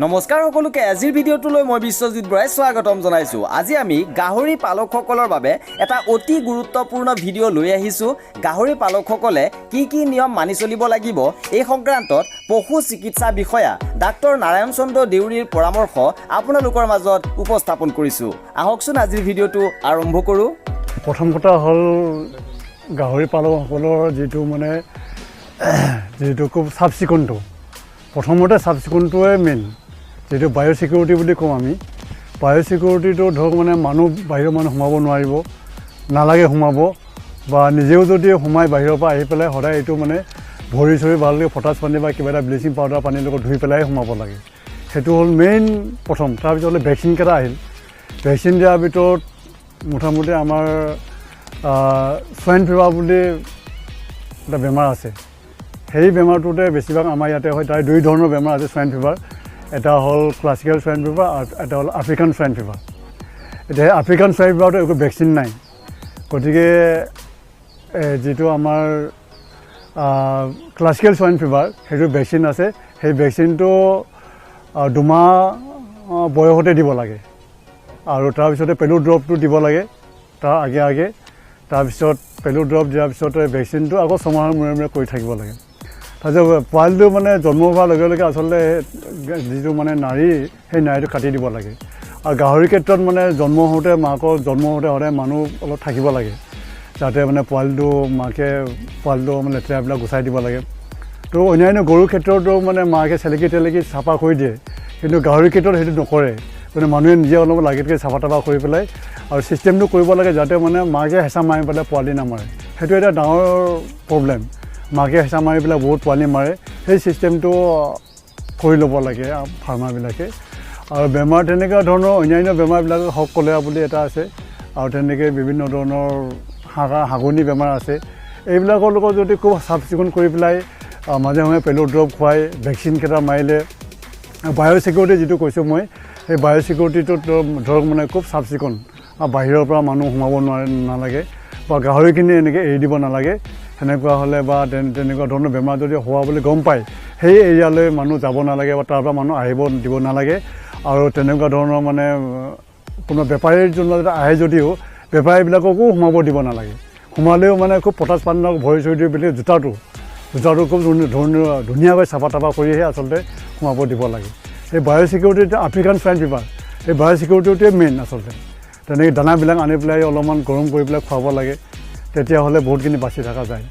নমস্কাৰ সকলোকে আজিৰ ভিডিঅ'টোলৈ মই বিশ্বজিত বৰাই স্বাগতম জনাইছো। আজি আমি গাহৰি পালকসকলৰ বাবে এটা অতি গুৰুত্বপূৰ্ণ ভিডিঅ' লৈ আহিছো। গাহৰি পালকসকলে কি নিয়ম মানি চলিব লাগিব এই সংক্ৰান্তত পশু চিকিৎসা বিষয়া ডাক্তৰ নাৰায়ণ চন্দ্ৰ দেউৰীৰ পৰামৰ্শ আপোনালোকৰ মাজত উপস্থাপন কৰিছো। আহকচোন আজিৰ ভিডিঅ'টো আৰম্ভ কৰো। প্ৰথম কথা হ'ল গাহৰি পালকসকলৰ যিটো খুব চাফ চিকুণটো প্ৰথমতে চাফ চিকুণটোৱে মেইন, যিটো বায়'চিকিউৰিটি বুলি কওঁ আমি। বায়'চিকিউৰিটিটো ধৰক মানুহ বাহিৰৰ মানুহ সোমাব নোৱাৰিব, নালাগে সোমাব, বা নিজেও যদি সোমাই বাহিৰৰ পৰা আহি পেলাই সদায় এইটো ভৰি চৰি ভালকৈ পটাছ পানী বা কিবা এটা ব্লিচিং পাউডাৰ পানীৰ লগত ধুই পেলাই সোমাব লাগে। সেইটো হ'ল মেইন প্ৰথম। তাৰপিছত হ'লে ভেকচিনকেইটা আহিল। ভেকচিন দিয়াৰ ভিতৰত মোটামুটি আমাৰ সোৱাইন ফিভাৰ বুলি এটা বেমাৰ আছে। সেই বেমাৰটোতে বেছিভাগ আমাৰ ইয়াতে হয়। তাৰ দুই ধৰণৰ বেমাৰ আছে সোৱাইন ফিভাৰ। এটা হ'ল ক্লাছিকেল সোৱাইন ফিভাৰ আৰু এটা হ'ল আফ্ৰিকান সোৱাইন ফিভাৰ। এতিয়া আফ্ৰিকান সোৱাইন ফিভাৰটো একো ভেকচিন নাই, গতিকে যিটো আমাৰ ক্লাছিকেল সোৱাইন ফিভাৰ সেইটো ভেকচিন আছে। সেই ভেকচিনটো 2 মাহ বয়সতে দিব লাগে, আৰু তাৰপিছতে পেলু ড্ৰপটো দিব লাগে তাৰ আগে। তাৰপিছত পেলু ড্ৰপ দিয়াৰ পিছতে ভেকচিনটো আকৌ 6 মাহৰ মূৰে কৰি থাকিব লাগে। তাৰপিছত পোৱালিটো জন্ম হোৱাৰ লগে লগে আচলতে যিটো নাড়ী, সেই নাড়ীটো কাটি দিব লাগে। আৰু গাহৰিৰ ক্ষেত্ৰত জন্ম হওঁতে মাকৰ জন্ম হওঁতে সদায় মানুহ অলপ থাকিব লাগে, যাতে পোৱালিটো লেতেৰাবিলাক গুচাই দিব লাগে। তো অন্যান্য গৰুৰ ক্ষেত্ৰতো মাকে চেলেকি চাফা কৰি দিয়ে, কিন্তু গাহৰিৰ ক্ষেত্ৰত সেইটো নকৰে। মানুহে নিজে অলপ লাগেতকৈ চাফা তাফা কৰি পেলাই আৰু ছিষ্টেমটো কৰিব লাগে, যাতে মাকে হেঁচা মাৰি পেলাই পোৱালি নামাৰে। সেইটো এটা ডাঙৰ প্ৰব্লেম। মাকে হেঁচা মাৰি পেলাই বহুত পোৱালি মাৰে। সেই ছিষ্টেমটো কৰি ল'ব লাগে ফাৰ্মাৰবিলাকে। আৰু বেমাৰ তেনেকুৱা ধৰণৰ অন্যান্য বেমাৰবিলাক হওক কলেৰা বুলি এটা আছে, আৰু তেনেকৈ বিভিন্ন ধৰণৰ হাগনি বেমাৰ আছে। এইবিলাকৰ লগত যদি খুব চাফ চিকুণ কৰি পেলাই মাজে সময়ে পেলু ড্ৰপ খুৱাই ভেকচিনকেইটা মাৰিলে, বায়'চিকিউৰিটি যিটো কৈছোঁ মই, সেই বায়'চিকিউৰিটিটোত ধৰক খুব চাফ চিকুণ, আৰু বাহিৰৰ পৰা মানুহ সোমাব নালাগে, বা গাহৰিখিনি এনেকৈ এৰি দিব নালাগে। সেনেকুৱা হ'লে বা তেনেকুৱা ধৰণৰ বেমাৰ যদি হোৱা বুলি গম পায়, সেই এৰিয়ালৈ মানুহ যাব নালাগে, বা তাৰ পৰা মানুহ আহিব দিব নালাগে। আৰু তেনেকুৱা ধৰণৰ কোনো বেপাৰীৰ যোনবিলাক আহে যদিও বেপাৰীবিলাককো সোমাব দিব নালাগে। সোমালেও খুব পটাছ পানী ভৰি চৰি দি পেলাই জোতাটো খুব ধুনীয়াকৈ চাফা তাফা কৰিহে আচলতে সোমাব দিব লাগে। এই বায়'চিকিউৰিটি আফ্ৰিকান সোৱাইন ফিভাৰ, এই বায়'চিকিউৰিটিটোৱে মেইন আচলতে। তেনেকৈ দানাবিলাক আনি পেলাই অলপমান গৰম কৰি পেলাই খুৱাব লাগে, তেতিয়াহ'লে বহুতখিনি বাচি থকা যায়।